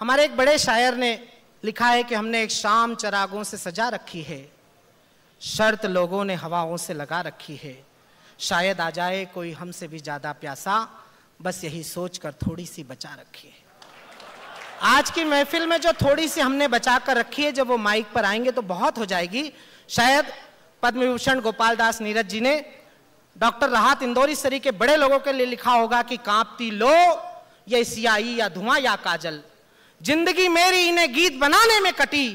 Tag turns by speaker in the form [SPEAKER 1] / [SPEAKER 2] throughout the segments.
[SPEAKER 1] हमारे एक बड़े शायर ने लिखा है कि हमने एक शाम चरागों से सजा रखी है, शर्त लोगों ने हवाओं से लगा रखी है, शायद आ जाए कोई हमसे भी ज्यादा प्यासा, बस यही सोचकर थोड़ी सी बचा रखी है। आज की महफिल में जो थोड़ी सी हमने बचा कर रखी है, जब वो माइक पर आएंगे तो बहुत हो जाएगी। शायद पद्म विभूषण गोपाल दास नीरज जी ने डॉक्टर राहत इंदौरी सरी के बड़े लोगों के लिए लिखा होगा कि कांपती लो ये सियाही या धुआं या काजल, जिंदगी मेरी इन्हें गीत बनाने में कटी,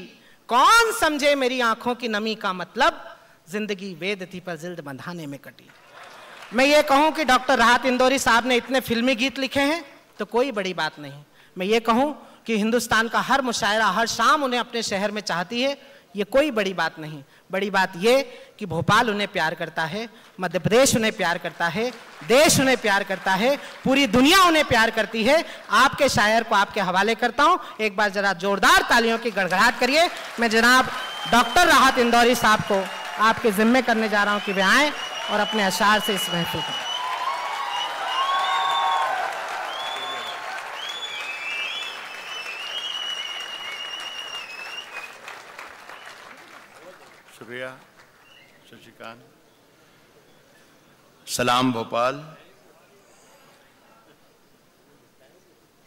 [SPEAKER 1] कौन समझे मेरी आंखों की नमी का मतलब, जिंदगी वेद थी पर जिल्द बंधाने में कटी। मैं ये कहूं कि डॉक्टर राहत इंदौरी साहब ने इतने फिल्मी गीत लिखे हैं तो कोई बड़ी बात नहीं। मैं ये कहूं कि हिंदुस्तान का हर मुशायरा हर शाम उन्हें अपने शहर में चाहती है, ये कोई बड़ी बात नहीं। बड़ी बात ये कि भोपाल उन्हें प्यार करता है, मध्य प्रदेश उन्हें प्यार करता है, देश उन्हें प्यार करता है, पूरी दुनिया उन्हें प्यार करती है। आपके शायर को आपके हवाले करता हूं, एक बार जरा जोरदार तालियों की गड़गड़ाहट करिए। मैं जनाब डॉक्टर राहत इंदौरी साहब को आपके जिम्मे करने जा रहा हूं कि वे आएं और अपने अशार से इस महफिल को।
[SPEAKER 2] शुक्रिया शशिकांत। सलाम भोपाल।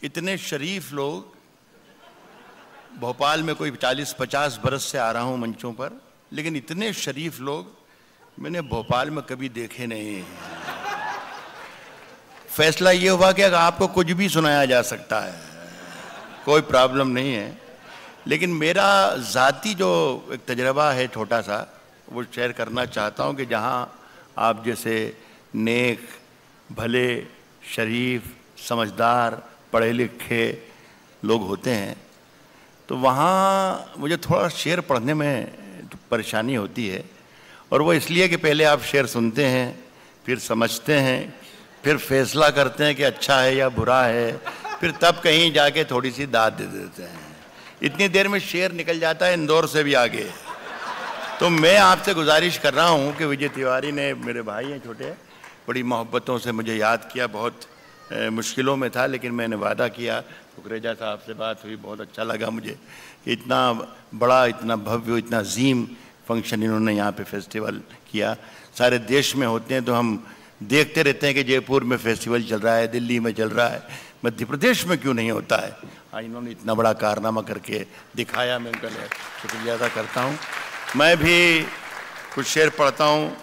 [SPEAKER 2] इतने शरीफ लोग, भोपाल में कोई 40-50 बरस से आ रहा हूं मंचों पर, लेकिन इतने शरीफ लोग मैंने भोपाल में कभी देखे नहीं। फैसला ये हुआ कि अगर आपको कुछ भी सुनाया जा सकता है, कोई प्रॉब्लम नहीं है, लेकिन मेरा ज़ाती जो एक तजर्बा है छोटा सा, वो शेयर करना चाहता हूँ कि जहाँ आप जैसे नेक, भले, शरीफ, समझदार, पढ़े लिखे लोग होते हैं, तो वहाँ मुझे थोड़ा शेर पढ़ने में परेशानी होती है। और वो इसलिए कि पहले आप शेर सुनते हैं, फिर समझते हैं, फिर फैसला करते हैं कि अच्छा है या बुरा है, फिर तब कहीं जाके थोड़ी सी दाद दे देते हैं। इतनी देर में शेर निकल जाता है इंदौर से भी आगे। तो मैं आपसे गुजारिश कर रहा हूँ कि विजय तिवारी ने, मेरे भाई हैं छोटे, बड़ी मोहब्बतों से मुझे याद किया। बहुत मुश्किलों में था, लेकिन मैंने वादा किया। कुकरेजा साहब से बात हुई, बहुत अच्छा लगा मुझे कि इतना बड़ा, इतना भव्य, इतना अजीम फंक्शन इन्होंने यहाँ पे फेस्टिवल किया। सारे देश में होते हैं तो हम देखते रहते हैं कि जयपुर में फेस्टिवल चल रहा है, दिल्ली में चल रहा है, मध्य प्रदेश में क्यों नहीं होता है। आज इन्होंने इतना बड़ा कारनामा करके दिखाया, मैं उनका शुक्रिया अदा करता हूँ। मैं भी कुछ शेर पढ़ता हूँ।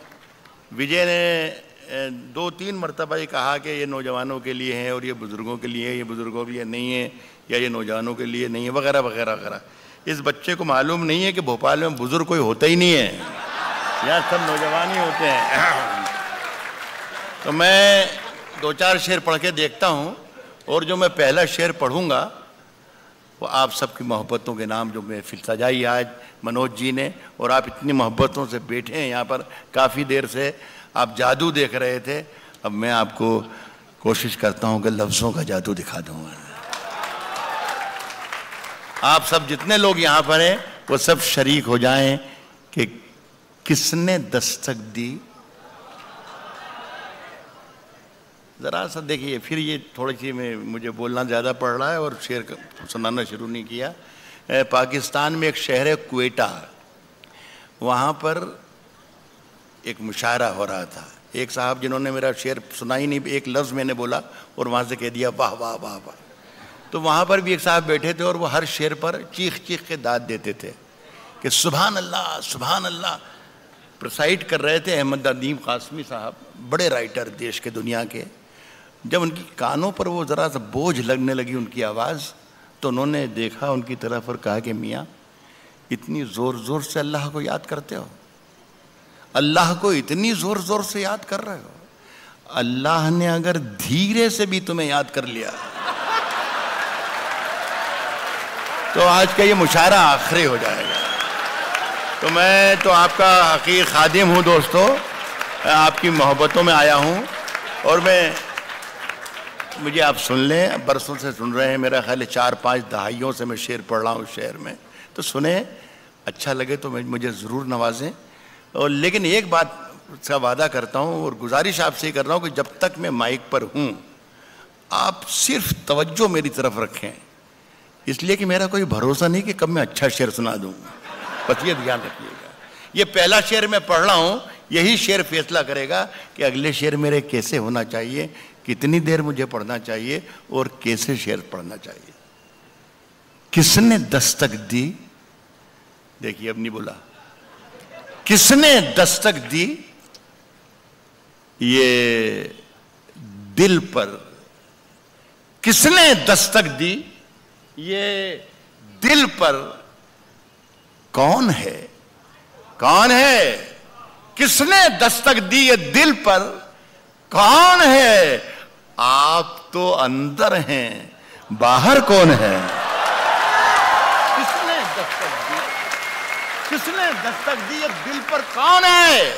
[SPEAKER 2] विजय ने 2-3 मरतबा ये कहा कि ये नौजवानों के लिए है और ये बुज़ुर्गों के लिए है, ये बुज़ुर्गों के लिए नहीं है, या ये नौजवानों के लिए नहीं है, वगैरह वगैरह वगैरह। इस बच्चे को मालूम नहीं है कि भोपाल में बुज़ुर्ग कोई होता ही नहीं है, यहाँ सब नौजवान ही होते हैं। तो मैं 2-4 शेर पढ़ के देखता हूँ, और जो मैं पहला शेर पढ़ूँगा वो आप सबकी मोहब्बतों के नाम, जो महफिल सजाई आज मनोज जी ने, और आप इतनी मोहब्बतों से बैठे हैं यहाँ पर, काफ़ी देर से आप जादू देख रहे थे। अब मैं आपको कोशिश करता हूँ कि लफ्ज़ों का जादू दिखा दूँगा। आप सब जितने लोग यहाँ पर हैं वो सब शरीक हो जाएं कि किसने दस्तक दी। ज़रा सा देखिए, फिर ये थोड़ी सी मुझे बोलना ज़्यादा पड़ रहा है और शेर सुनाना शुरू नहीं किया। पाकिस्तान में एक शहर है क्वेटा, वहाँ पर एक मुशायरा हो रहा था। एक साहब जिन्होंने मेरा शेर सुना ही नहीं, एक लफ्ज़ मैंने बोला और वहाँ से कह दिया वाह वाह वाह वाह। तो वहाँ पर भी एक साहब बैठे थे और वो हर शेर पर चीख चीख के दाद देते थे कि सुभान अल्लाह सुभान अल्लाह। प्रिसाइड कर रहे थे अहमद नदीम कासमी साहब, बड़े राइटर देश के, दुनिया के। जब उनकी कानों पर वो ज़रा सा बोझ लगने लगी उनकी आवाज़, तो उन्होंने देखा उनकी तरफ और कहा कि मियाँ, इतनी ज़ोर ज़ोर से अल्लाह को याद करते हो, अल्लाह को इतनी ज़ोर ज़ोर से याद कर रहे हो, अल्लाह ने अगर धीरे से भी तुम्हें याद कर लिया तो आज का ये मुशायरा आखिरी हो जाएगा। तो मैं तो आपका हकीर खादिम हूँ दोस्तों, आपकी मोहब्बतों में आया हूँ, और मुझे आप सुन लें, बरसों से सुन रहे हैं, मेरा ख्याल है 4-5 दहाइयों से मैं शेर पढ़ रहा हूँ शहर में, तो सुने, अच्छा लगे तो मुझे ज़रूर नवाजें। और लेकिन एक बात का वादा करता हूँ और गुजारिश आपसे ही कर रहा हूँ कि जब तक मैं माइक पर हूँ, आप सिर्फ तवज्जो मेरी तरफ रखें। इसलिए कि मेरा कोई भरोसा नहीं कि कब मैं अच्छा शेर सुना दूं, बस ये ध्यान रखिएगा। ये पहला शेर मैं पढ़ रहा हूं, यही शेर फैसला करेगा कि अगले शेर मेरे कैसे होना चाहिए, कितनी देर मुझे पढ़ना चाहिए और कैसे शेर पढ़ना चाहिए। किसने दस्तक दी, देखिए अब नहीं बोला, किसने दस्तक दी ये दिल पर, किसने दस्तक दी ये दिल पर, कौन है, कौन है, किसने दस्तक दी ये दिल पर, कौन है, आप तो अंदर हैं, बाहर कौन है। किसने दस्तक दी, किसने दस्तक दी ये दिल पर, कौन है,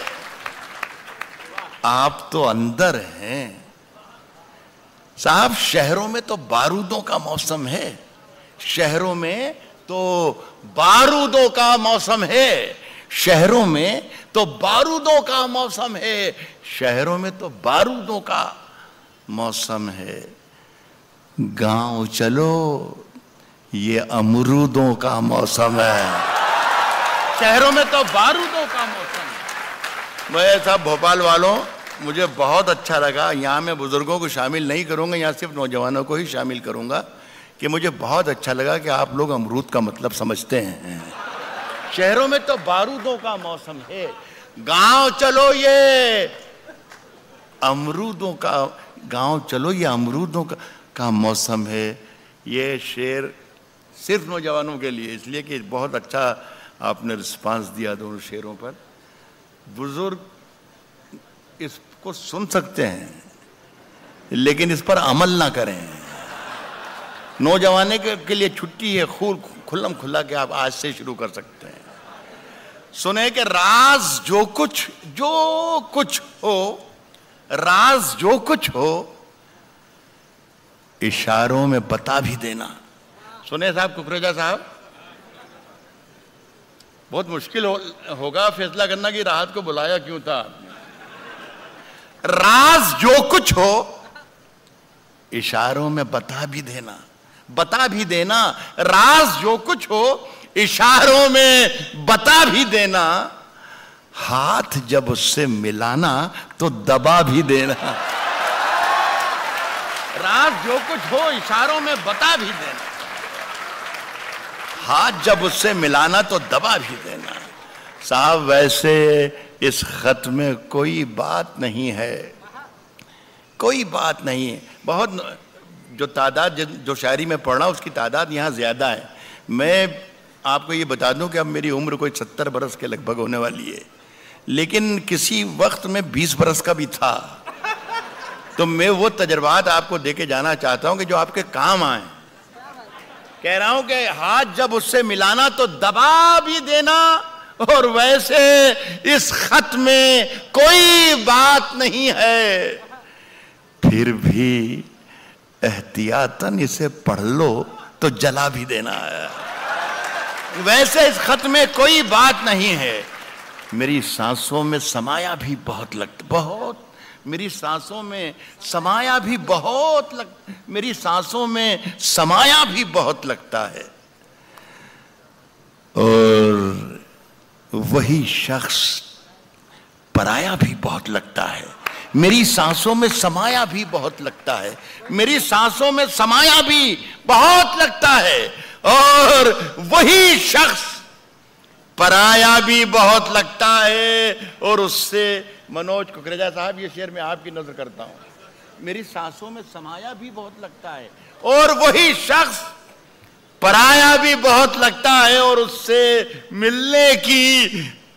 [SPEAKER 2] आप तो अंदर हैं। साहब शहरों में तो बारूदों का मौसम है, शहरों में तो बारूदों का मौसम है, शहरों में तो बारूदों का मौसम है, शहरों में तो बारूदों का मौसम है। गांव चलो ये अमरूदों का मौसम है, शहरों में तो बारूदों का मौसम है। मैं साहब भोपाल वालों, मुझे बहुत अच्छा लगा, यहाँ मैं बुजुर्गों को शामिल नहीं करूँगा, यहाँ सिर्फ नौजवानों को ही शामिल करूँगा, कि मुझे बहुत अच्छा लगा कि आप लोग अमरूद का मतलब समझते हैं। शहरों में तो बारूदों का मौसम है, गांव चलो ये अमरूदों का, गांव चलो ये अमरूदों का मौसम है। ये शेर सिर्फ नौजवानों के लिए, इसलिए कि बहुत अच्छा आपने रिस्पांस दिया दोनों शेरों पर। बुजुर्ग इसको सुन सकते हैं लेकिन इस पर अमल ना करें। नौजवाने के लिए छुट्टी है, खुल्लम खुल्ला के आप आज से शुरू कर सकते हैं। सुने कि राज जो कुछ हो, राज जो कुछ हो इशारों में बता भी देना। सुने साहब कुकरेजा साहब, बहुत मुश्किल होगा फैसला करना कि राहत को बुलाया क्यों था। राज जो कुछ हो इशारों में बता भी देना, बता भी देना। राज जो कुछ हो इशारों में बता भी देना, हाथ जब उससे मिलाना तो दबा भी देना। राज जो कुछ हो इशारों में बता भी देना, हाथ जब उससे मिलाना तो दबा भी देना। साहब वैसे इस खत में कोई बात नहीं है, कोई बात नहीं है। बहुत जो तादाद जो शायरी में पढ़ा उसकी तादाद यहाँ ज़्यादा है। मैं आपको ये बता दूं कि अब मेरी उम्र कोई 70 बरस के लगभग होने वाली है, लेकिन किसी वक्त में 20 बरस का भी था। तो मैं वो तजर्बात आपको देके जाना चाहता हूं कि जो आपके काम आए। कह रहा हूं कि हाथ जब उससे मिलाना तो दबा भी देना, और वैसे इस खत में कोई बात नहीं है, फिर भी एहतियातन इसे पढ़ लो तो जला भी देना है। वैसे इस खत में कोई बात नहीं है, मेरी सांसों में समाया भी बहुत लगता, बहुत मेरी सांसों में समाया भी बहुत मेरी सांसों में समाया भी बहुत लगता है। और वही शख्स पराया भी बहुत लगता है। मेरी सांसों में समाया भी बहुत लगता है, मेरी सांसों में समाया भी बहुत लगता है। और वही शख्स पराया भी बहुत लगता है। और उससे मनोज कुकरेजा साहब, ये शेर मैं आपकी नजर करता हूं, मेरी सांसों में समाया भी बहुत लगता है, और वही शख्स पराया भी बहुत लगता है, और उससे मिलने की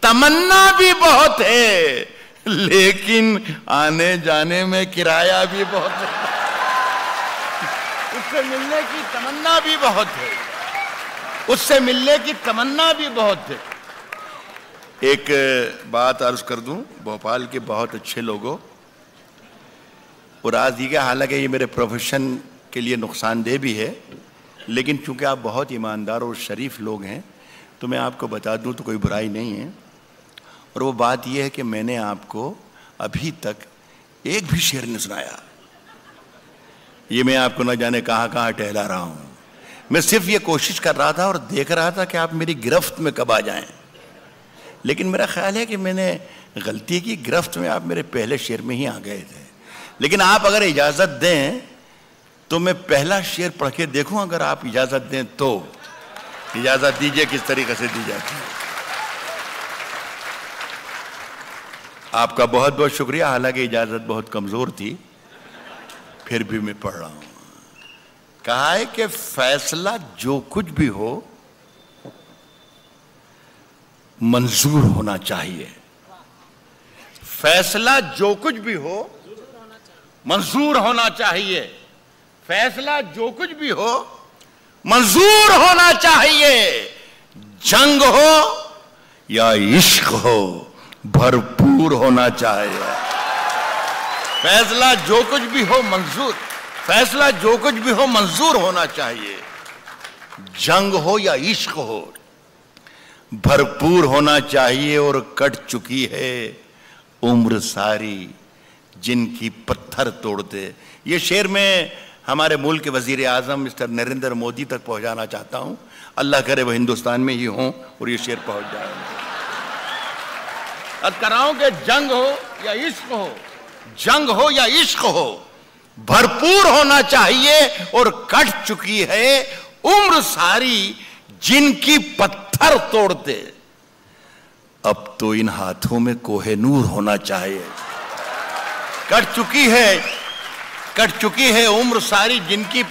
[SPEAKER 2] तमन्ना भी बहुत है, लेकिन आने जाने में किराया भी बहुत है। उससे मिलने की तमन्ना भी बहुत है, उससे मिलने की तमन्ना भी बहुत है। एक बात अर्ज कर दूं, भोपाल के बहुत अच्छे लोगों, और आज ये हालांकि ये मेरे प्रोफेशन के लिए नुकसानदेह भी है, लेकिन चूंकि आप बहुत ईमानदार और शरीफ लोग हैं तो मैं आपको बता दूं तो कोई बुराई नहीं है। और वो बात ये है कि मैंने आपको अभी तक एक भी शेर नहीं सुनाया। ये मैं आपको न जाने कहाँ कहाँ टहला रहा हूँ, मैं सिर्फ ये कोशिश कर रहा था और देख रहा था कि आप मेरी गिरफ्त में कब आ जाएं। लेकिन मेरा ख्याल है कि मैंने गलती की, गिरफ्त में आप मेरे पहले शेर में ही आ गए थे। लेकिन आप अगर इजाज़त दें तो मैं पहला शेर पढ़ के देखूं, अगर आप इजाज़त दें तो। इजाज़त दीजिए, किस तरीके से दी जाती है। आपका बहुत बहुत शुक्रिया। हालांकि इजाज़त बहुत कमज़ोर थी, फिर भी मैं पढ़ रहा हूं। कहा है कि फैसला जो कुछ भी हो मंजूर होना चाहिए। फैसला जो कुछ भी हो मंजूर होना चाहिए। फैसला जो कुछ भी हो मंजूर होना चाहिए। जंग हो या इश्क हो भरपूर होना चाहिए। फैसला जो कुछ भी हो मंजूर, फैसला जो कुछ भी हो मंजूर होना चाहिए। जंग हो या इश्क हो भरपूर होना चाहिए। और कट चुकी है उम्र सारी जिनकी पत्थर तोड़ते। ये शेर मैं हमारे मुल्क के वजीर आजम मिस्टर नरेंद्र मोदी तक पहुंचाना चाहता हूं। अल्लाह करे वो हिंदुस्तान में ही हों और ये शेर पहुंच जाए। अब कराऊं कि जंग हो या इश्क हो, जंग हो या इश्क हो भरपूर होना चाहिए। और कट चुकी है उम्र सारी जिनकी पत्थर तोड़ते। अब तो इन हाथों में कोहेनूर होना चाहिए। कट चुकी है उम्र सारी जिनकी,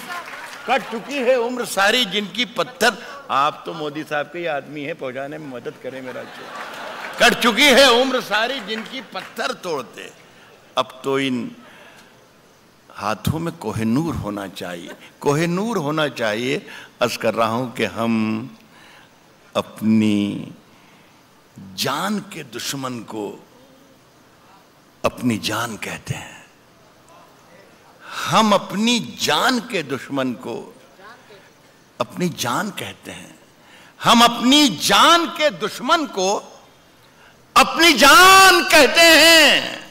[SPEAKER 2] कट चुकी है उम्र सारी जिनकी पत्थर। आप तो मोदी साहब के आदमी हैं, पहुंचाने में मदद करें मेरा। कट चुकी है उम्र सारी जिनकी पत्थर तोड़ते। अब तो इन हाथों में कोहेनूर होना चाहिए। कोहेनूर होना चाहिए। अर्ज कर रहा हूं कि हम अपनी जान के दुश्मन को अपनी जान कहते हैं। हम अपनी जान के दुश्मन को अपनी जान कहते हैं। हम अपनी जान के दुश्मन को अपनी जान कहते हैं।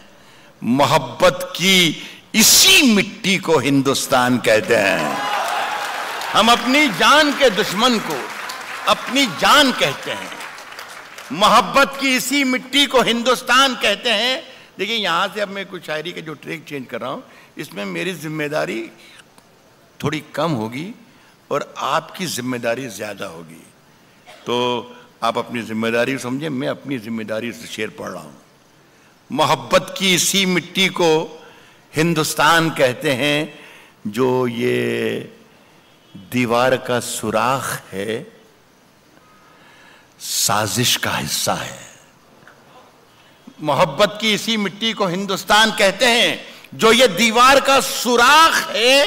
[SPEAKER 2] मोहब्बत की इसी मिट्टी को हिंदुस्तान कहते हैं। हम अपनी जान के दुश्मन को अपनी जान कहते हैं। मोहब्बत की इसी मिट्टी को हिंदुस्तान कहते हैं। देखिए, यहां से अब मैं कुछ शायरी के जो ट्रैक चेंज कर रहा हूं, इसमें मेरी जिम्मेदारी थोड़ी कम होगी और आपकी जिम्मेदारी ज्यादा होगी। तो आप अपनी जिम्मेदारी समझें, मैं अपनी जिम्मेदारी से शेर पढ़ रहा हूं। मोहब्बत की इसी मिट्टी को हिंदुस्तान कहते हैं। जो ये दीवार का सुराख है साजिश का हिस्सा है। मोहब्बत की इसी मिट्टी को हिंदुस्तान कहते हैं। जो ये दीवार का सुराख है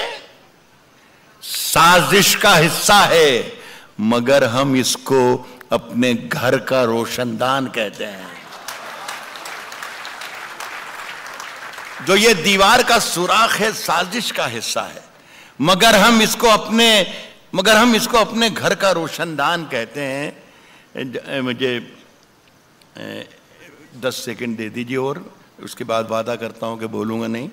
[SPEAKER 2] साजिश का हिस्सा है। मगर हम इसको अपने घर का रोशनदान कहते हैं। जो ये दीवार का सुराख है साजिश का हिस्सा है। मगर हम इसको अपने घर का रोशनदान कहते हैं। मुझे 10 सेकंड दे दीजिए और उसके बाद वादा करता हूं कि बोलूंगा नहीं।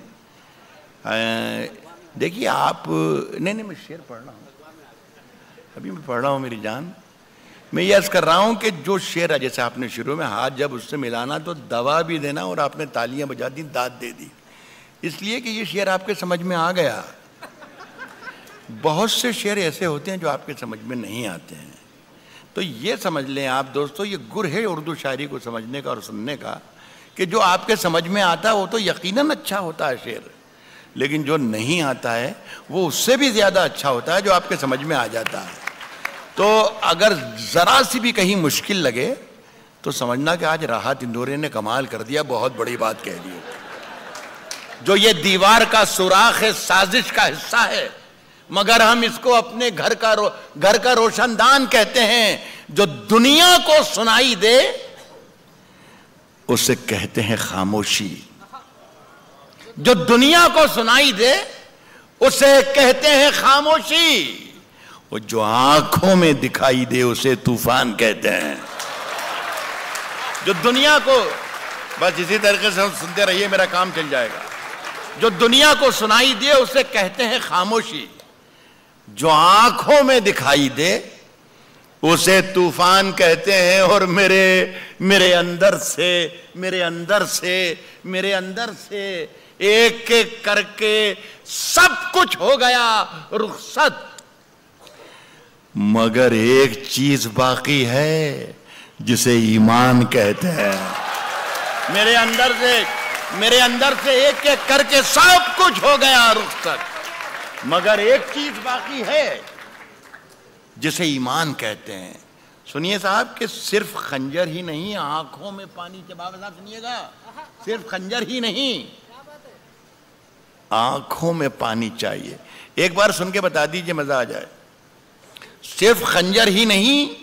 [SPEAKER 2] देखिए आप, नहीं मैं शेर पढ़ रहा हूं, अभी मैं पढ़ रहा हूं मेरी जान। मैं ये अर्ज कर रहा हूं कि जो शेर है, जैसे आपने शुरू में हाथ जब उससे मिलाना तो दवा भी देना और आपने तालियां बजा दी, दाद दे दी, इसलिए कि ये शेर आपके समझ में आ गया। बहुत से शेर ऐसे होते हैं जो आपके समझ में नहीं आते हैं। तो ये समझ लें आप दोस्तों, ये गुर है उर्दू शायरी को समझने का और सुनने का, कि जो आपके समझ में आता है वो तो यकीनन अच्छा होता है शेर, लेकिन जो नहीं आता है वो उससे भी ज्यादा अच्छा होता है जो आपके समझ में आ जाता है। तो अगर जरा सी भी कहीं मुश्किल लगे तो समझना कि आज राहत इंदौरी ने कमाल कर दिया, बहुत बड़ी बात कह दी। जो ये दीवार का सुराख है साजिश का हिस्सा है, मगर हम इसको अपने घर का रोशनदान कहते हैं। जो दुनिया को सुनाई दे उसे कहते हैं खामोशी। जो दुनिया को सुनाई दे उसे कहते हैं खामोशी। और जो आंखों में दिखाई दे उसे तूफान कहते हैं। जो दुनिया को, बस इसी तरीके से हम सुनते रहिए, मेरा काम चल जाएगा। जो दुनिया को सुनाई दे उसे कहते हैं खामोशी। जो आंखों में दिखाई दे उसे तूफान कहते हैं, और मेरे अंदर से एक एक करके सब कुछ हो गया रुखसत, मगर एक चीज बाकी है जिसे ईमान कहते हैं। मेरे अंदर से एक एक करके सब कुछ हो गया रुखसत, मगर एक चीज बाकी है जिसे ईमान कहते हैं। सुनिए साहब कि सिर्फ खंजर ही नहीं, आंखों में पानी, बाबा साहब सुनिएगा, सिर्फ खंजर ही नहीं, आंखों में पानी चाहिए। एक बार सुन के बता दीजिए, मजा आ जाए। सिर्फ खंजर ही नहीं,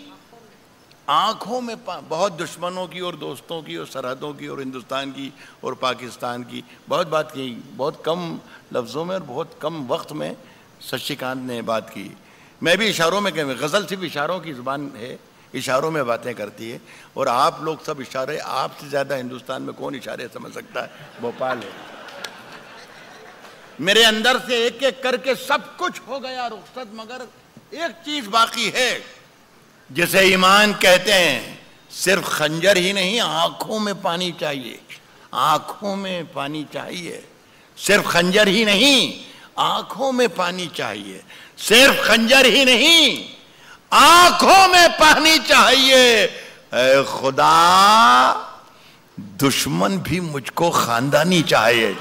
[SPEAKER 2] आंखों में बहुत दुश्मनों की और दोस्तों की और सरहदों की और हिंदुस्तान की और पाकिस्तान की बहुत बात की, बहुत कम लफ्ज़ों में और बहुत कम वक्त में शशिकांत ने बात की। मैं भी इशारों में कहूँ, गज़ल सिर्फ इशारों की ज़ुबान है, इशारों में बातें करती है, और आप लोग सब इशारे, आपसे ज़्यादा हिंदुस्तान में कौन इशारे समझ सकता है? भोपाल है। मेरे अंदर से एक एक करके सब कुछ हो गया रुखसत, मगर एक चीज बाकी है जिसे ईमान कहते हैं। सिर्फ खंजर ही नहीं, आंखों में पानी चाहिए, आंखों में पानी चाहिए। सिर्फ खंजर ही नहीं, आंखों में पानी चाहिए। सिर्फ खंजर ही नहीं, आंखों में पानी चाहिए। ऐ खुदा, दुश्मन भी मुझको खानदानी चाहिए।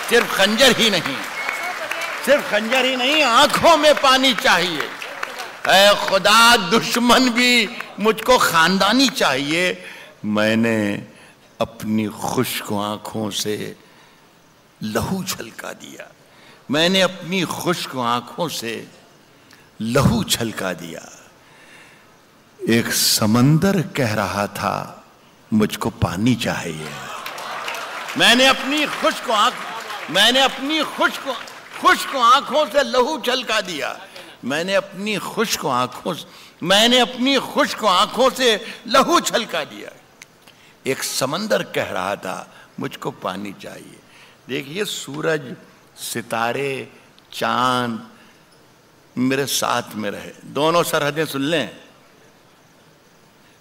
[SPEAKER 2] सिर्फ खंजर ही नहीं, सिर्फ खंजर ही नहीं, आंखों में पानी चाहिए। ऐ खुदा, दुश्मन भी मुझको खानदानी चाहिए। मैंने अपनी खुश्क आंखों से लहू छलका दिया, मैंने अपनी खुश्क आंखों से लहू छलका दिया। एक समंदर कह रहा था मुझको पानी चाहिए। मैंने अपनी खुश्क आंखों से लहू छलका दिया। मैंने अपनी खुश्क आंखों से लहू छलका दिया। एक समंदर कह रहा था मुझको पानी चाहिए। देखिए, सूरज, सितारे, चांद मेरे साथ में रहे। दोनों सरहदें सुन लें।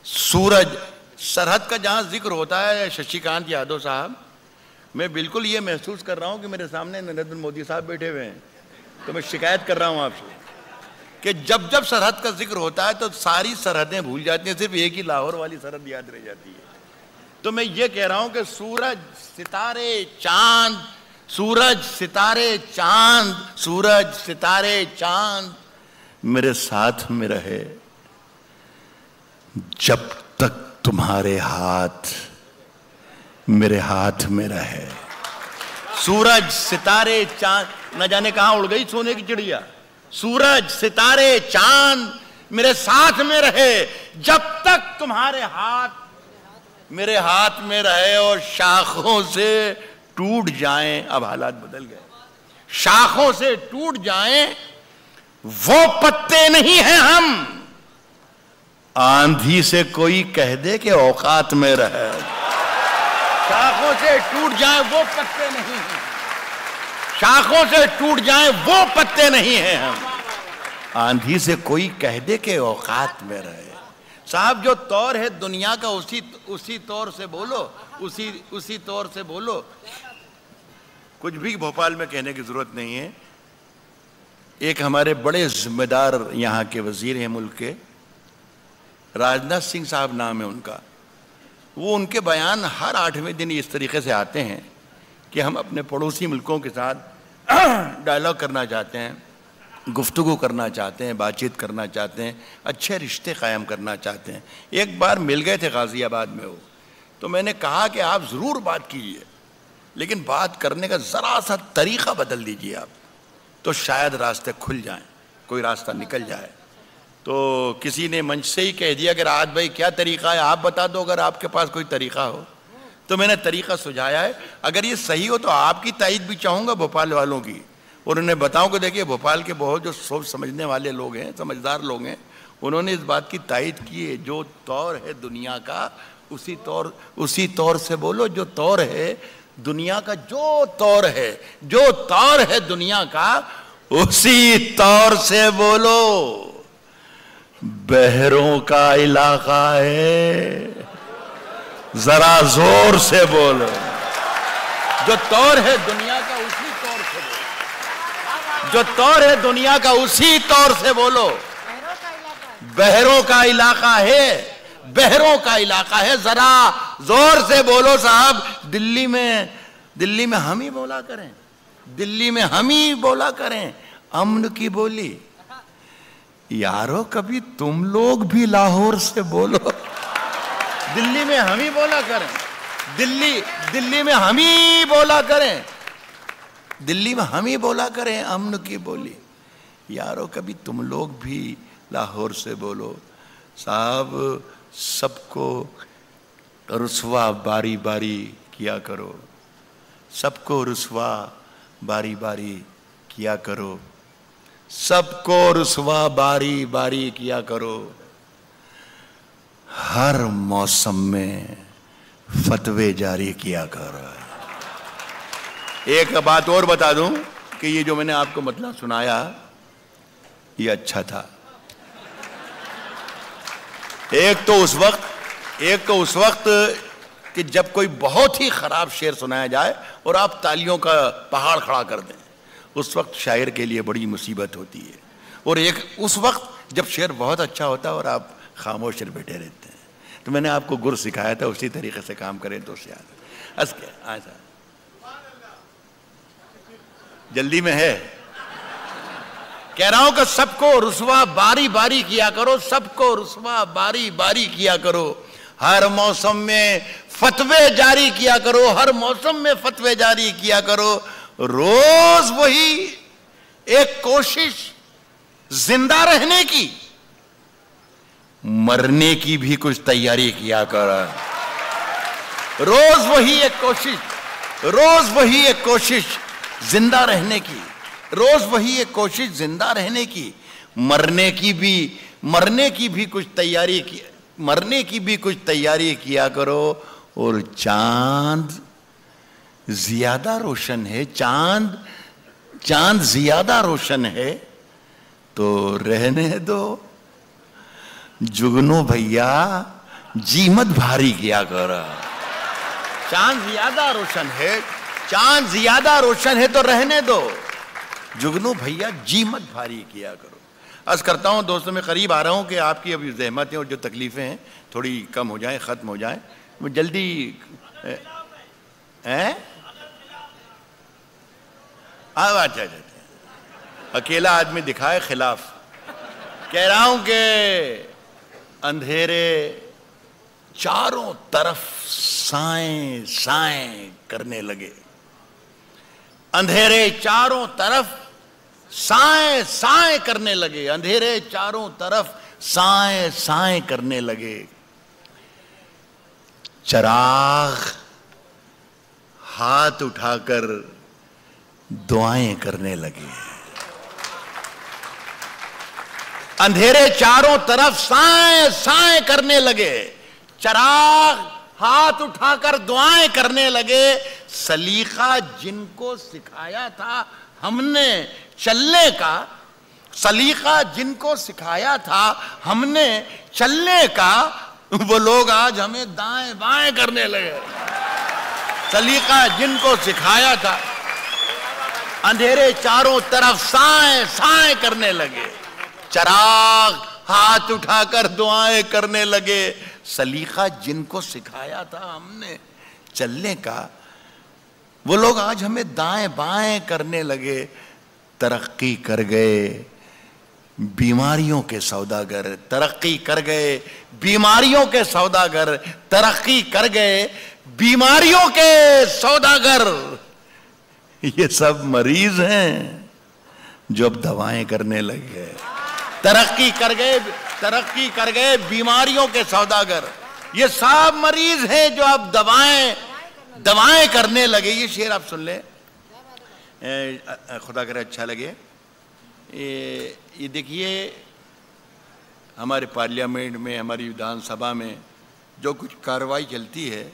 [SPEAKER 2] सूरज, सरहद का जहां जिक्र होता है शशिकांत यादव साहब, मैं बिल्कुल ये महसूस कर रहा हूं कि मेरे सामने नरेंद्र मोदी साहब बैठे हुए हैं। तो मैं शिकायत कर रहा हूं आपसे कि जब जब सरहद का जिक्र होता है तो सारी सरहदें भूल जाती हैं, सिर्फ एक ही लाहौर वाली सरहद याद रह जाती है। तो मैं ये कह रहा हूं कि सूरज, सितारे, चांद, सूरज, सितारे, चांद, सूरज, सितारे, चांद मेरे साथ में रहे जब तक तुम्हारे हाथ मेरे हाथ में रहे। सूरज, सितारे, चांद, न जाने कहां उड़ गई सोने की चिड़िया। सूरज, सितारे, चांद मेरे साथ में रहे जब तक तुम्हारे हाथ मेरे हाथ में रहे, और शाखों से टूट जाएं, अब हालात बदल गए, शाखों से टूट जाएं वो पत्ते नहीं हैं हम। आंधी से कोई कह दे कि औकात में रहे, शाखों से टूट जाए वो पत्ते नहीं हैं, शाखों से टूट जाए वो पत्ते नहीं हैं हम। आंधी से कोई कह दे कि औकात में रहे। साहब, जो तौर है दुनिया का उसी तौर से बोलो, उसी तौर से बोलो। कुछ भी भोपाल में कहने की जरूरत नहीं है। एक हमारे बड़े जिम्मेदार यहाँ के वजीर हैं मुल्क के, राजनाथ सिंह साहब नाम है उनका। वो उनके बयान हर 8वें दिन इस तरीके से आते हैं कि हम अपने पड़ोसी मुल्कों के साथ डायलॉग करना चाहते हैं, गुफ्तगू करना चाहते हैं, बातचीत करना चाहते हैं, अच्छे रिश्ते कायम करना चाहते हैं। एक बार मिल गए थे गाजियाबाद में वो, तो मैंने कहा कि आप ज़रूर बात कीजिए, लेकिन बात करने का ज़रा सा तरीक़ा बदल दीजिए आप, तो शायद रास्ते खुल जाएं, कोई रास्ता निकल जाए। तो किसी ने मंच से ही कह दिया कि राहत भाई क्या तरीक़ा है, आप बता दो अगर आपके पास कोई तरीक़ा हो। तो मैंने तरीक़ा सुझाया है, अगर ये सही हो तो आपकी तायद भी चाहूँगा भोपाल वालों की, और उन्हें बताऊँ कि देखिए भोपाल के बहुत जो सोच समझने वाले लोग हैं, समझदार लोग हैं, उन्होंने इस बात की तायद की है। जो तौर है दुनिया का उसी तौर से बोलो। जो तौर है दुनिया का, जो तौर है दुनिया का उसी तौर से बोलो। बहरों का इलाका है, जरा जोर से बोलो। जो तौर है दुनिया का उसी तौर से बोलो। जो तौर है दुनिया का उसी तौर से बोलो। बहरों का इलाका है, बहरों का इलाका है, जरा जोर से बोलो साहब। दिल्ली में हम ही बोला करें, दिल्ली में हम ही बोला करें अमन की बोली। यारो कभी तुम लोग भी लाहौर से बोलो। दिल्ली में हम ही बोला करें, दिल्ली में हम ही बोला करें, दिल्ली में हम ही बोला करें अमन की बोली। यारो कभी तुम लोग भी लाहौर से बोलो। साहब सबको रुसवा बारी बारी किया करो, सबको रुसवा बारी बारी किया करो, सबको रुसवा बारी बारी किया करो। हर मौसम में फतवे जारी किया करो। एक बात और बता दूं कि ये जो मैंने आपको मतलब सुनाया ये अच्छा था। एक तो उस वक्त कि जब कोई बहुत ही खराब शेर सुनाया जाए और आप तालियों का पहाड़ खड़ा कर दें, उस वक्त शायर के लिए बड़ी मुसीबत होती है। और एक उस वक्त जब शेर बहुत अच्छा होता है और आप खामोश बैठे रहते हैं। तो मैंने आपको गुर सिखाया था, उसी तरीके से काम करें तो याद जल्दी में है। कह रहा हूं कि सबको रुसवा बारी बारी किया करो, सबको रुसवा बारी बारी किया करो। हर मौसम में फतवे जारी किया करो, हर मौसम में फतवे जारी किया करो। रोज वही एक कोशिश जिंदा रहने की, मरने की भी कुछ तैयारी किया करो। रोज वही एक कोशिश, रोज वही एक कोशिश जिंदा रहने की, रोज वही एक कोशिश जिंदा रहने की। मरने की भी कुछ तैयारी की, मरने की भी कुछ तैयारी किया करो। और चांद ज्यादा रोशन है, चांद ज्यादा रोशन है तो रहने दो। जुगनू भैया जीमत भारी किया करो। चांद ज्यादा रोशन है, चांद ज्यादा रोशन है तो रहने दो। जुगनू भैया जीमत भारी किया करो। अर्ज करता हूं दोस्तों, मैं करीब आ रहा हूं कि आपकी अभी ज़हमतें और जो तकलीफें हैं थोड़ी कम हो जाएं, ख़त्म हो जाएं। मैं जल्दी अच्छा, अकेला आदमी दिखाए खिलाफ। कह रहा हूं कि अंधेरे चारों तरफ साएं साएं करने लगे। अंधेरे चारों तरफ साएं साएं करने लगे। अंधेरे चारों तरफ साएं साएं करने लगे। चराग हाथ उठाकर दुआएं करने लगे। अंधेरे चारों तरफ साएं साएं करने लगे। चराग हाथ उठाकर दुआएं करने लगे। सलीका जिनको सिखाया था हमने चलने का, सलीका जिनको सिखाया था हमने चलने का, वो लोग आज हमें दाएं बाएं करने लगे। सलीका जिनको सिखाया था, अंधेरे चारों तरफ साएं साएं करने लगे। चराग हाथ उठाकर दुआएं करने लगे। सलीका जिनको सिखाया था हमने चलने का, वो लोग आज हमें दाएं बाएं करने लगे। तरक्की कर गए बीमारियों के सौदागर, तरक्की कर गए बीमारियों के सौदागर, तरक्की कर गए बीमारियों के सौदागर। ये सब मरीज हैं जो अब दवाएं करने लगे। तरक्की कर गए बीमारियों के सौदागर। ये सब मरीज हैं जो अब दवाएं करने लगे। ये शेर आप सुन ले, खुदा करे अच्छा लगे। ये देखिए, हमारे पार्लियामेंट में, हमारी विधानसभा में जो कुछ कार्रवाई चलती है,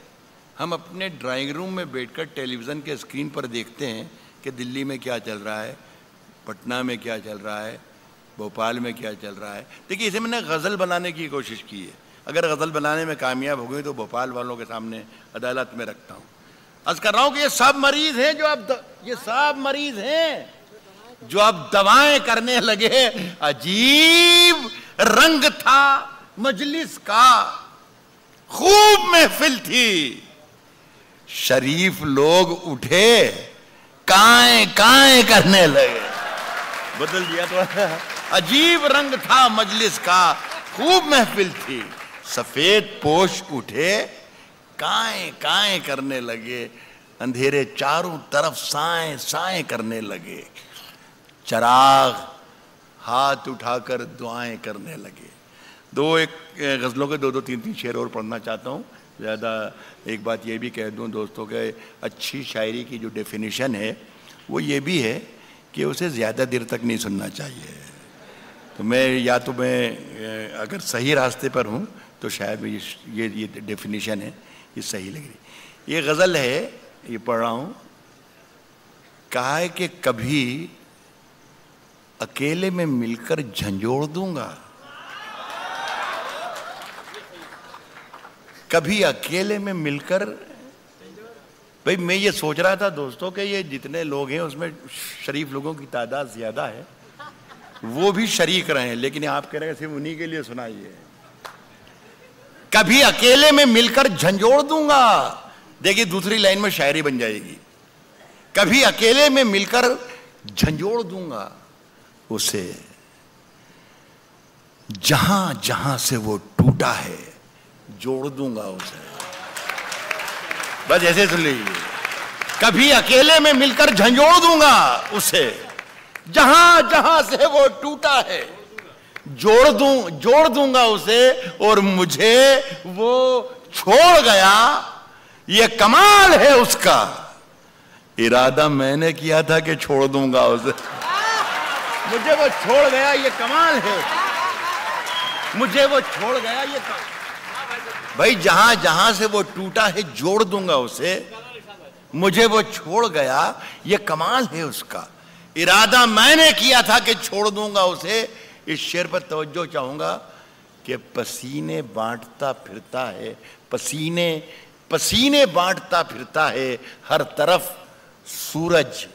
[SPEAKER 2] हम अपने ड्राइंग रूम में बैठकर टेलीविज़न के स्क्रीन पर देखते हैं कि दिल्ली में क्या चल रहा है, पटना में क्या चल रहा है, भोपाल में क्या चल रहा है। देखिए इसे मैंने गज़ल बनाने की कोशिश की है। अगर गज़ल बनाने में कामयाब हो गई तो भोपाल वालों के सामने अदालत में रखता हूँ। अर्ज़ कर रहा हूँ कि ये सब मरीज हैं जो अब ये सब मरीज हैं जो अब दवाएं करने लगे। अजीब रंग था मजलिस का, खूब महफिल थी, शरीफ लोग उठे काएं काएं करने लगे। बदल दिया तो। अजीब रंग था मजलिस का, खूब महफिल थी, सफेद पोश उठे काएं काएं करने लगे। अंधेरे चारों तरफ साएं साएं करने लगे। चराग हाथ उठाकर दुआएं करने लगे। एक गज़लों के दो तीन शेर और पढ़ना चाहता हूँ। ज़्यादा एक बात ये भी कह दूँ दोस्तों के, अच्छी शायरी की जो डेफिनेशन है वो ये भी है कि उसे ज़्यादा देर तक नहीं सुनना चाहिए। तो मैं अगर सही रास्ते पर हूँ तो शायद ये डेफिनेशन है, ये सही लग रही। ये गज़ल है, ये पढ़ रहा हूँ। कहा है कि कभी अकेले में मिलकर झंझोड़ दूंगा, कभी अकेले में मिलकर। भाई मैं ये सोच रहा था दोस्तों कि ये जितने लोग हैं उसमें शरीफ लोगों की तादाद ज्यादा है, वो भी शरीक रहे हैं, लेकिन आप कह रहे हैं सिर्फ उन्हीं के लिए सुनाइए। कभी अकेले में मिलकर झंझोड़ दूंगा। देखिए दूसरी लाइन में शायरी बन जाएगी। कभी अकेले में मिलकर झंझोड़ दूंगा उसे, जहां जहां से वो टूटा है जोड़ दूंगा उसे। बस ऐसे सुन लीजिए। कभी अकेले में मिलकर झंझोड़ दूंगा उसे, जहां जहां से वो टूटा है जोड़ दूंगा उसे। और मुझे वो छोड़ गया, ये कमाल है उसका। इरादा मैंने किया था कि छोड़ दूंगा उसे, मुझे वो छोड़ गया, ये कमाल है। मुझे वो छोड़ गया, ये भाई जहां जहां से वो टूटा है जोड़ दूंगा उसे। मुझे वो छोड़ गया, ये कमाल है उसका। इरादा मैंने किया था कि छोड़ दूंगा उसे। इस शेर पर तवज्जो चाहूंगा कि पसीने बांटता फिरता है, पसीने बांटता फिरता है हर तरफ सूरज।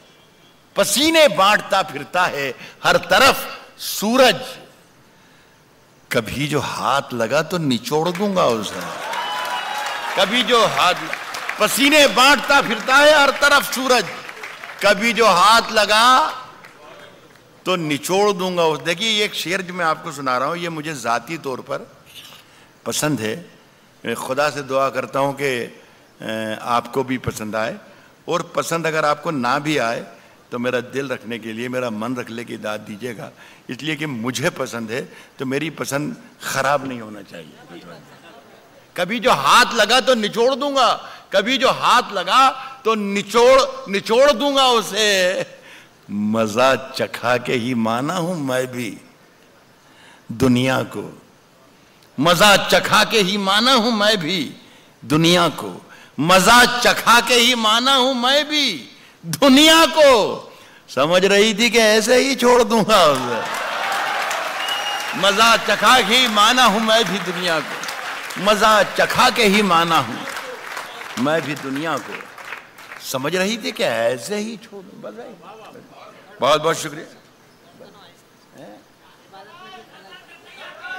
[SPEAKER 2] पसीने बांटता फिरता है हर तरफ सूरज। कभी जो हाथ लगा तो निचोड़ दूंगा उसे। कभी जो हाथ, पसीने बांटता फिरता है हर तरफ सूरज, कभी जो हाथ लगा तो निचोड़ दूंगा उसे। देखिए ये एक शेर जो मैं आपको सुना रहा हूं, ये मुझे जाती तौर पर पसंद है। मैं खुदा से दुआ करता हूं कि आपको भी पसंद आए, और पसंद अगर आपको ना भी आए तो मेरा दिल रखने के लिए, मेरा मन रखने की दाद दीजिएगा, इसलिए कि मुझे पसंद है तो मेरी पसंद खराब नहीं होना चाहिए। कभी जो हाथ लगा तो निचोड़ दूंगा, कभी जो हाथ लगा तो निचोड़ दूंगा उसे। मजा चखा के ही माना हूं मैं भी दुनिया को, मजा चखा के ही माना हूं मैं भी दुनिया को, मजा चखा के ही माना हूं मैं भी दुनिया को। समझ रही थी कि ऐसे ही छोड़ दूंगा उसे। मजा चखा के ही माना हूं मैं भी दुनिया को, मजा चखा के ही माना हूं मैं भी दुनिया को। समझ रही थी कि ऐसे ही छोड़ दूं। बस भाई बहुत बहुत शुक्रिया।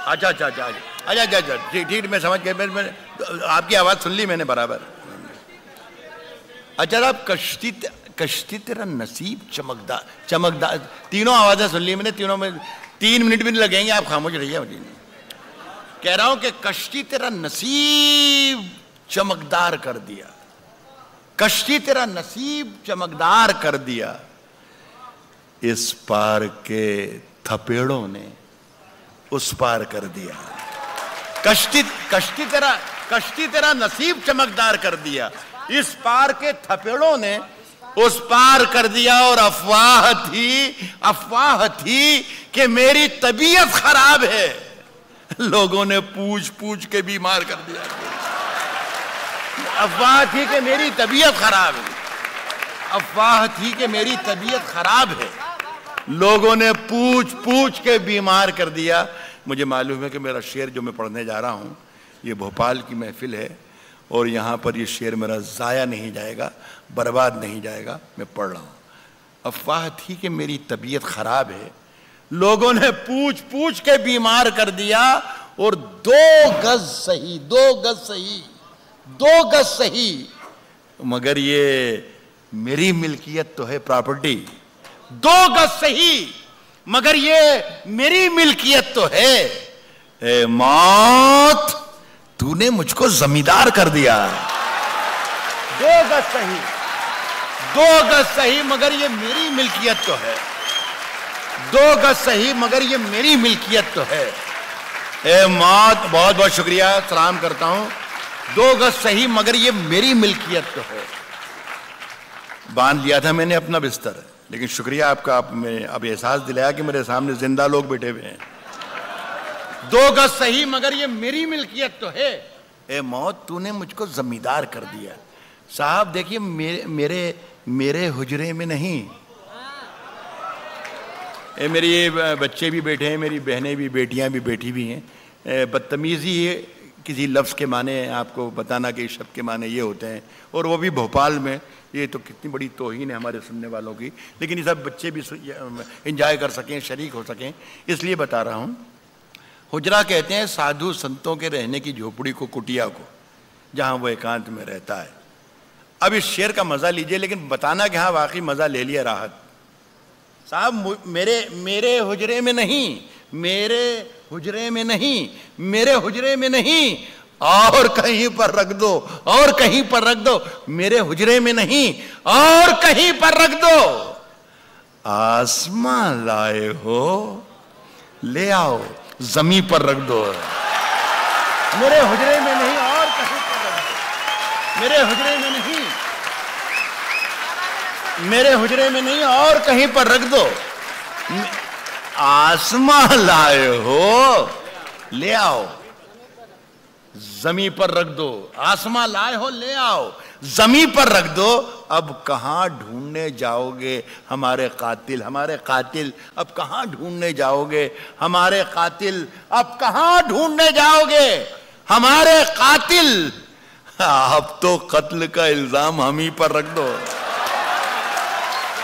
[SPEAKER 2] अच्छा ठीक, मैं समझ गया। मैं आपकी आवाज सुन ली मैंने बराबर। अच्छा आप कश्ती तेरा नसीब चमकदार, तीनों आवाजें सुन ली मैंने, तीनों में 3 मिनट भी नहीं लगेंगे, आप खामोश रहिए। कह रहा हूं कि कश्ती तेरा नसीब चमकदार कर दिया, कश्ती तेरा नसीब चमकदार कर दिया। इस पार के थपेड़ों ने उस पार कर दिया। कश्ती तेरा नसीब चमकदार कर दिया, इस पार के थपेड़ों ने उस पार कर दिया। और अफवाह थी कि मेरी तबीयत खराब है, लोगों ने पूछ के बीमार कर दिया। अफवाह थी कि मेरी तबीयत खराब है, अफवाह थी कि मेरी तबीयत खराब है, लोगों ने पूछ पूछ के बीमार कर दिया। मुझे मालूम है कि मेरा शेर जो मैं पढ़ने जा रहा हूँ, ये भोपाल की महफिल है और यहाँ पर ये शेर मेरा ज़ाया नहीं जाएगा, बर्बाद नहीं जाएगा। मैं पढ़ रहा हूँ। अफवाह थी कि मेरी तबीयत खराब है, लोगों ने पूछ पूछ के बीमार कर दिया और 2 गज सही, 2 गज सही, 2 गज सही, मगर ये मेरी मिल्कियत तो है प्रॉपर्टी। 2 गज सही मगर ये मेरी मिल्कियत तो है। ए मौत, तूने मुझको जमींदार कर दिया। 2 गज सही, 2 गज सही मगर ये मेरी मिल्कियत तो है। 2 गज सही मगर ये मेरी मिल्कियत तो है। ए मौत, बहुत बहुत शुक्रिया, सलाम करता हूं। 2 गज सही मगर ये मेरी मिल्कियत तो है। बांध लिया था मैंने अपना बिस्तर, लेकिन शुक्रिया आपका, आपने अब एहसास दिलाया कि मेरे सामने जिंदा लोग बैठे हुए हैं। 2 गज सही मगर ये मेरी मिल्कियत तो है। ए मौत, तूने मुझको जमींदार कर दिया। साहब देखिए, मेरे हुजरे में नहीं, मेरे ये बच्चे भी बैठे हैं, मेरी बहनें भी, बेटियां भी बैठी हुई हैं। बदतमीजी किसी लफ्ज़ के माने आपको बताना कि शब्द के माने ये होते हैं, और वो भी भोपाल में, ये तो कितनी बड़ी तौहीन है हमारे सुनने वालों की। लेकिन ये सब बच्चे भी एंजॉय कर सकें, शरीक हो सकें, इसलिए बता रहा हूँ। हुजरा कहते हैं साधु संतों के रहने की झोपड़ी को, कुटिया को, जहाँ वो एकांत में रहता है। अब इस शेर का मज़ा लीजिए, लेकिन बताना कि हाँ वाकई मज़ा ले लिया राहत। साहब मेरे हुजरे में नहीं, मेरे हुजरे में नहीं, मेरे हुजरे में नहीं, और कहीं पर रख दो, और कहीं पर रख दो। मेरे हुजरे में नहीं, और कहीं पर रख दो। आसमां लाए हो, ले आओ, जमी पर रख दो। मेरे हुजरे में नहीं, और कहीं पर रख दो। मेरे हुजरे में नहीं, मेरे हुजरे में नहीं, और कहीं पर रख दो। आसमां लाए हो, ले आओ, जमी पर रख दो। आसमां लाए हो, ले आओ, जमी पर रख दो। अब कहां ढूंढने जाओगे हमारे कातिल, हमारे कातिल अब कहां ढूंढने जाओगे हमारे कातिल, अब कहां ढूंढने जाओगे हमारे कातिल। अब तो कत्ल का इल्जाम हम ही पर रख दो।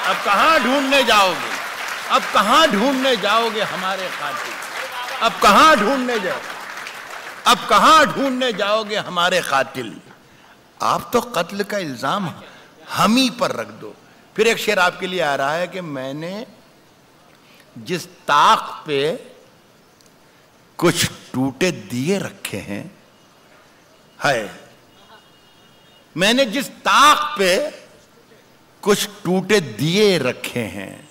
[SPEAKER 2] अब कहां ढूंढने जाओगे, अब कहां ढूंढने जाओगे हमारे कातिल, अब कहां ढूंढने जाओ, अब कहां ढूंढने जाओगे हमारे कातिल। आप तो कत्ल का इल्जाम हम ही पर रख दो। फिर एक शेर आपके लिए आ रहा है कि मैंने जिस ताक पे कुछ टूटे दिए रखे हैं, है, मैंने जिस ताक पे कुछ टूटे दिए रखे हैं,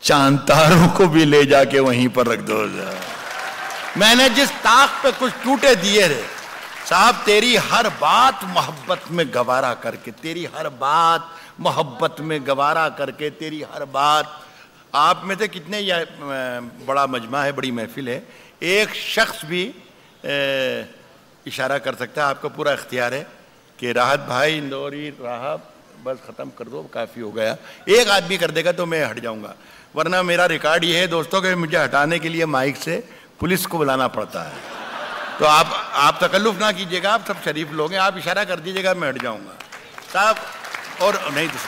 [SPEAKER 2] चांद तारों को भी ले जाके वहीं पर रख दो। मैंने जिस ताक पे कुछ टूटे दिए रे साहब, तेरी हर बात मोहब्बत में गवारा करके, तेरी हर बात मोहब्बत में गवारा करके, तेरी हर बात। आप में से कितने, यह बड़ा मजमा है, बड़ी महफिल है, एक शख्स भी इशारा कर सकता है, आपका पूरा इख्तियार है कि राहत भाई, इंदौरी राह बस ख़त्म कर दो, काफ़ी हो गया। एक आदमी कर देगा तो मैं हट जाऊंगा, वरना मेरा रिकॉर्ड ये है दोस्तों कि मुझे हटाने के लिए माइक से पुलिस को बुलाना पड़ता है। तो आप तकल्लुफ़ ना कीजिएगा, आप सब शरीफ लोग हैं, आप इशारा कर दीजिएगा, मैं हट जाऊंगा साहब। और नहीं तो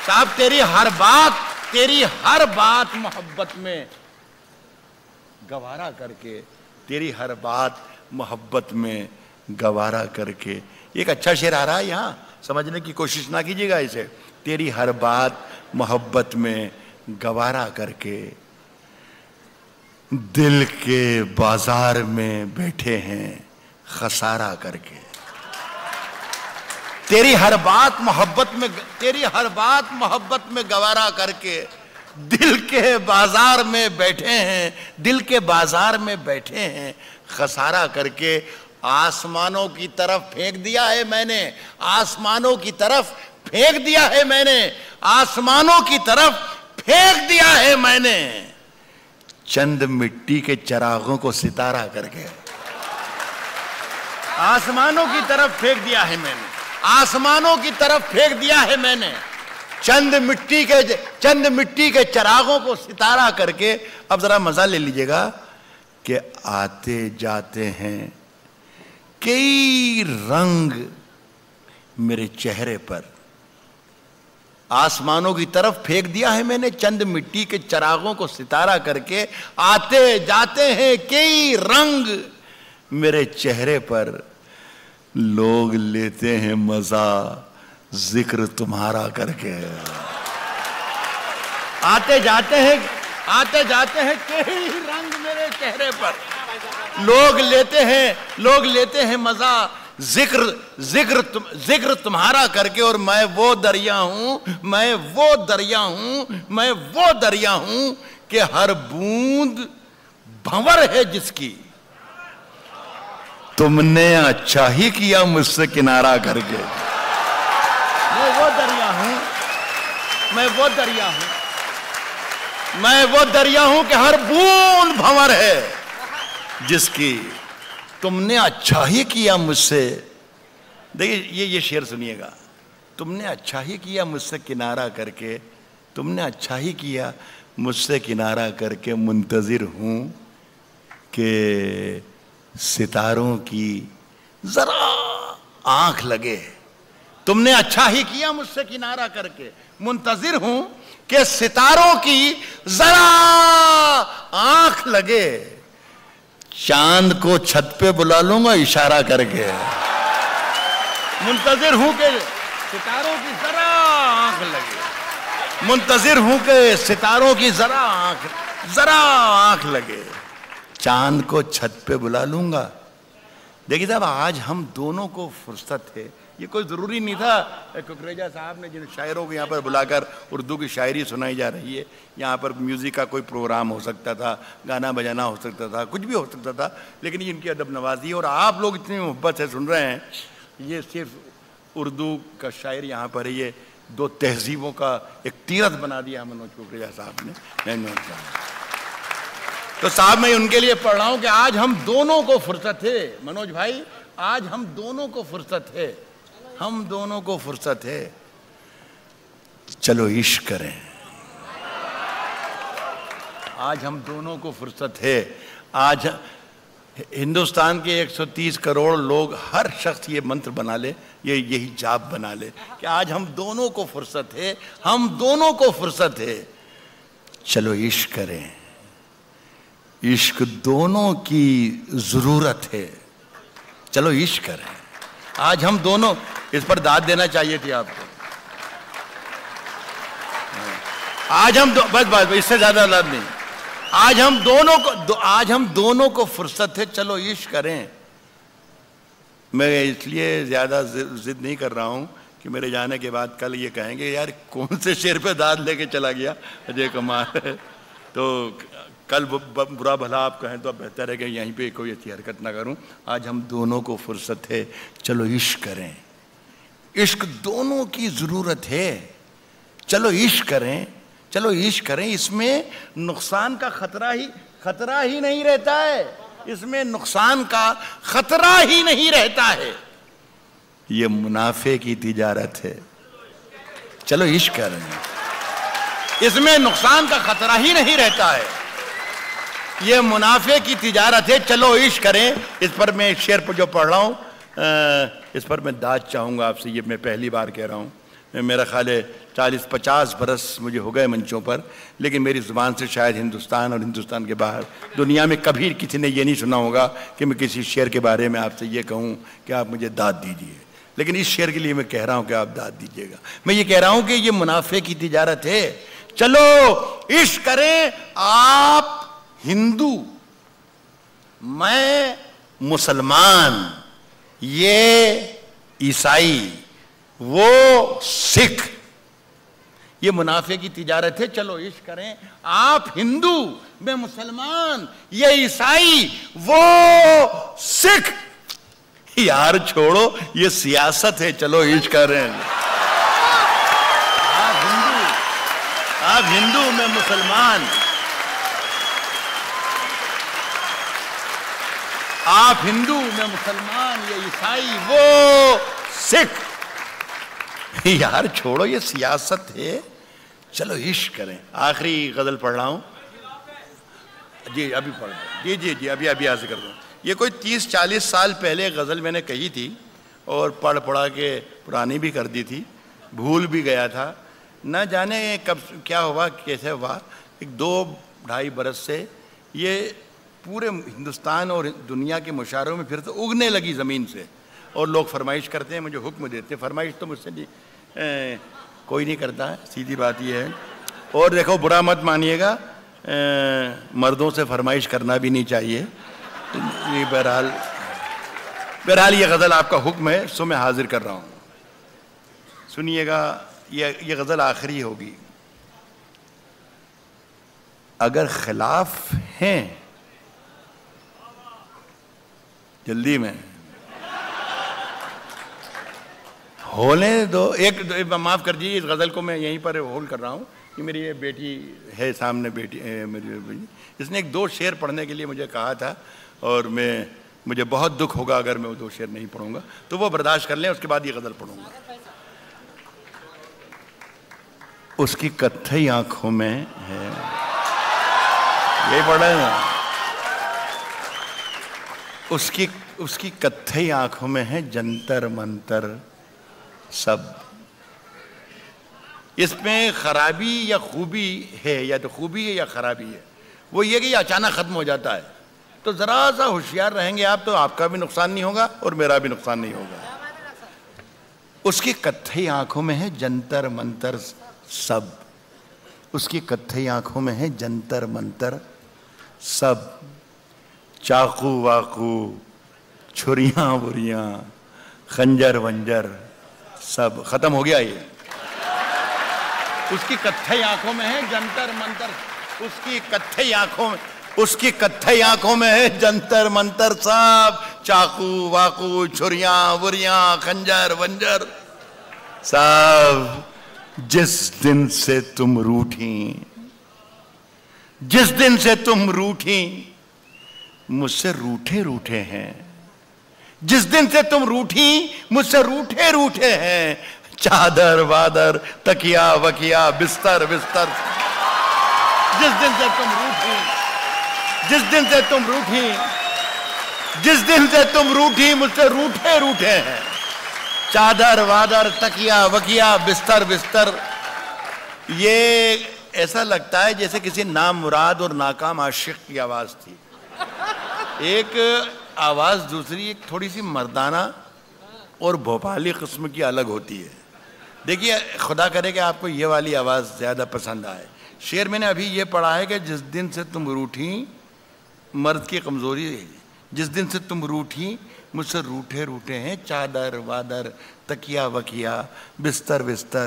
[SPEAKER 2] साहब, तेरी हर बात मोहब्बत में गवारा करके, तेरी हर बात मोहब्बत में गवारा करके। एक अच्छा शेर आ रहा है यहाँ, समझने की कोशिश ना कीजिएगा इसे। तेरी हर बात मोहब्बत में गवारा करके, दिल के बाजार में बैठे हैं खसारा करके। तेरी हर बात मोहब्बत में, तेरी हर बात मोहब्बत में गवारा करके, दिल के बाजार में बैठे हैं, दिल के बाजार में बैठे हैं खसारा करके। आसमानों की तरफ फेंक दिया है मैंने, आसमानों की तरफ फेंक दिया है मैंने, आसमानों की तरफ फेंक दिया है मैंने, चंद मिट्टी के चिरागों को सितारा करके। आसमानों की तरफ फेंक दिया है मैंने, आसमानों की तरफ फेंक दिया है मैंने, चंद मिट्टी के चरागों को सितारा करके, अब जरा मजा ले लीजिएगा कि आते जाते हैं कई रंग मेरे चेहरे पर। आसमानों की तरफ फेंक दिया है मैंने चंद मिट्टी के चरागों को सितारा करके, आते जाते हैं कई रंग मेरे चेहरे पर। लोग लेते हैं मजा जिक्र तुम्हारा करके। आते जाते हैं कई रंग मेरे चेहरे पर। लोग लेते हैं मजा जिक्र तुम्हारा करके। और मैं वो दरिया हूं कि हर बूंद भंवर है जिसकी। तुमने अच्छा ही किया मुझसे किनारा करके। मैं वो दरिया हूं कि हर बूंद भंवर है जिसकी। तुमने अच्छा ही किया मुझसे। देखिए ये शेर सुनिएगा। तुमने अच्छा ही किया मुझसे किनारा करके, तुमने अच्छा ही किया मुझसे किनारा करके। मुंतजिर हूं कि सितारों की जरा आंख लगे। तुमने अच्छा ही किया मुझसे किनारा करके। मुंतजिर हूं कि सितारों की जरा आंख लगे। चांद को छत पे बुला लूंगा इशारा करके। मुंतजिर हूं कि सितारों की जरा आंख लगे। मुंतजिर हूं कि सितारों की जरा आंख लगे। चांद को छत पे बुला लूंगा। देखिए साहब, आज हम दोनों को फुर्सत है। ये कोई ज़रूरी नहीं था कुकरेजा साहब ने जिन शायरों को यहाँ पर बुलाकर उर्दू की शायरी सुनाई जा रही है। यहाँ पर म्यूज़िक का कोई प्रोग्राम हो सकता था, गाना बजाना हो सकता था, कुछ भी हो सकता था, लेकिन ये इनकी अदब नवाजी। और आप लोग इतनी मोहब्बत से सुन रहे हैं। ये सिर्फ उर्दू का शायर यहाँ पर है। ये दो तहजीबों का एक तीरथ बना दिया मनोज कुकरेजा साहब ने। तो साहब मैं उनके लिए पढ़ रहा हूँ कि आज हम दोनों को फुर्सत है। मनोज भाई, आज हम दोनों को फुर्सत है। हम दोनों को फुर्सत है। चलो इश्क करें। आज हम दोनों को फुर्सत है। आज हिंदुस्तान के 130 करोड़ लोग, हर शख्स ये मंत्र बना ले, यही जाप बना ले कि आज हम दोनों को फुर्सत है। हम दोनों को फुर्सत है। चलो इश्क करें। इश्क दोनों की जरूरत है। चलो इश्क करें। आज हम दोनों, इस पर दाद देना चाहिए थी आपको। आज हम बस इससे ज्यादा दाद नहीं। आज हम दोनों को फुर्सत है। चलो इश्क करें। मैं इसलिए ज्यादा जिद नहीं कर रहा हूं कि मेरे जाने के बाद कल ये कहेंगे यार कौन से शेर पे दाद लेके चला गया अजय कुमार। तो कल बुरा भला आप कहें तो बेहतर है कि यहीं पे कोई अच्छी हरकत ना करूं। आज हम दोनों को फुर्सत है। चलो इश्क करें। इश्क दोनों की ज़रूरत है। चलो इश्क करें। चलो इश्क करें। इसमें नुकसान का खतरा ही नहीं रहता है। इसमें नुकसान का खतरा ही नहीं रहता है। ये मुनाफे की तिजारत है। चलो इश्क करें। इसमें नुकसान का खतरा ही नहीं रहता है। ये मुनाफे की तिजारत है। चलो इश्क करें। इस पर मैं शेर पर जो पढ़ रहा हूँ, इस पर मैं दाद चाहूँगा आपसे। ये मैं पहली बार कह रहा हूँ। मेरा ख्याल है 40-50 बरस मुझे हो गए मंचों पर, लेकिन मेरी ज़ुबान से शायद हिंदुस्तान और हिंदुस्तान के बाहर दुनिया में कभी किसी ने ये नहीं सुना होगा कि मैं किसी शेर के बारे में आपसे ये कहूँ कि आप मुझे दाद दीजिए। लेकिन इस शेर के लिए मैं कह रहा हूँ कि आप दाद दीजिएगा। मैं ये कह रहा हूँ कि ये मुनाफे की तिजारत है। चलो इश्क करें। आप हिंदू, मैं मुसलमान, ये ईसाई, वो सिख। ये मुनाफे की तिजारत है। चलो इश्क करें। आप हिंदू, मैं मुसलमान, ये ईसाई, वो सिख। यार छोड़ो, ये सियासत है। चलो इश्क करें। आप हिंदू, मैं मुसलमान। आप हिंदू, मैं मुसलमान, ये ईसाई, वो सिख। यार छोड़ो, ये सियासत है, चलो इश्क करें। आखिरी गजल पढ़ रहा हूँ जी, अभी पढ़ रहा हूँ जी जी जी, अभी अभी यहाँ से कर दूँ। ये कोई 30-40 साल पहले गज़ल मैंने कही थी और पढ़ पढ़ा के पुरानी भी कर दी थी, भूल भी गया था, न जाने कब क्या हुआ कैसे हुआ। एक 2-2.5 बरस से ये पूरे हिंदुस्तान और दुनिया के मुशायरों में फिर तो उगने लगी ज़मीन से, और लोग फरमाइश करते हैं, मुझे हुक्म देते हैं। फरमाइश तो मुझसे नहीं कोई नहीं करता है, सीधी बात ये है। और देखो बुरा मत मानिएगा, मर्दों से फरमाइश करना भी नहीं चाहिए। ये बहरहाल ये गज़ल आपका हुक्म है, सो मैं हाजिर कर रहा हूँ, सुनिएगा। ये गज़ल आखिरी होगी। अगर खिलाफ हैं, जल्दी में होने दो। एक माफ़ कर दीजिए, इस गज़ल को मैं यहीं पर होल्ड कर रहा हूँ। कि मेरी ये बेटी है सामने, बेटी मेरी बेटी, इसने 1-2 शेर पढ़ने के लिए मुझे कहा था, और मुझे बहुत दुख होगा अगर मैं वो 2 शेर नहीं पढ़ूंगा, तो वो बर्दाश्त कर लें, उसके बाद ये गज़ल पढ़ूंगा। उसकी कत्थई आंखों में है, यही पढ़ा है ना, उसकी कत्थई आंखों में है जंतर मंतर सब। इसमें खराबी या खूबी है, या तो खूबी है या खराबी है, वो ये कि अचानक ख़त्म हो जाता है। तो ज़रा सा होशियार रहेंगे आप, तो आपका भी नुकसान नहीं होगा और मेरा भी नुकसान नहीं होगा। उसकी कत्थई आंखों में है जंतर मंतर सब, उसकी कत्थई आंखों में है जंतर मंतर सब। चाकू वाकू, छुरियां बुरियां, खंजर वंजर सब। ख़त्म हो गया ये। उसकी कत्थई आंखों में है जंतर मंतर, उसकी कत्थई आंखों में है जंतर मंतर सब। चाकू वाकू, छुरियां बुरियां, खंजर वंजर सब। जिस दिन से तुम रूठी, जिस दिन से तुम रूठी, मुझसे रूठे रूठे हैं। जिस दिन से तुम रूठी, मुझसे रूठे रूठे हैं। चादर वादर, तकिया वकिया, बिस्तर बिस्तर। जिस दिन से तुम रूठी, जिस दिन से तुम रूठी, जिस दिन से तुम रूठी, मुझसे रूठे रूठे हैं। चादर वादर, तकिया वकिया, बिस्तर बिस्तर। ये ऐसा लगता है जैसे किसी नामुराद और नाकाम आशिक की आवाज थी। एक आवाज दूसरी एक थोड़ी सी मर्दाना और भोपाली किस्म की अलग होती है। देखिए, खुदा करे कि आपको ये वाली आवाज़ ज़्यादा पसंद आए। शेर मैंने अभी ये पढ़ा है कि जिस दिन से तुम रूठी, मर्द की कमज़ोरी है, जिस दिन से तुम रूठी, मुझसे रूठे रूठे हैं। चादर वादर, तकिया वकिया, बिस्तर बिस्तर।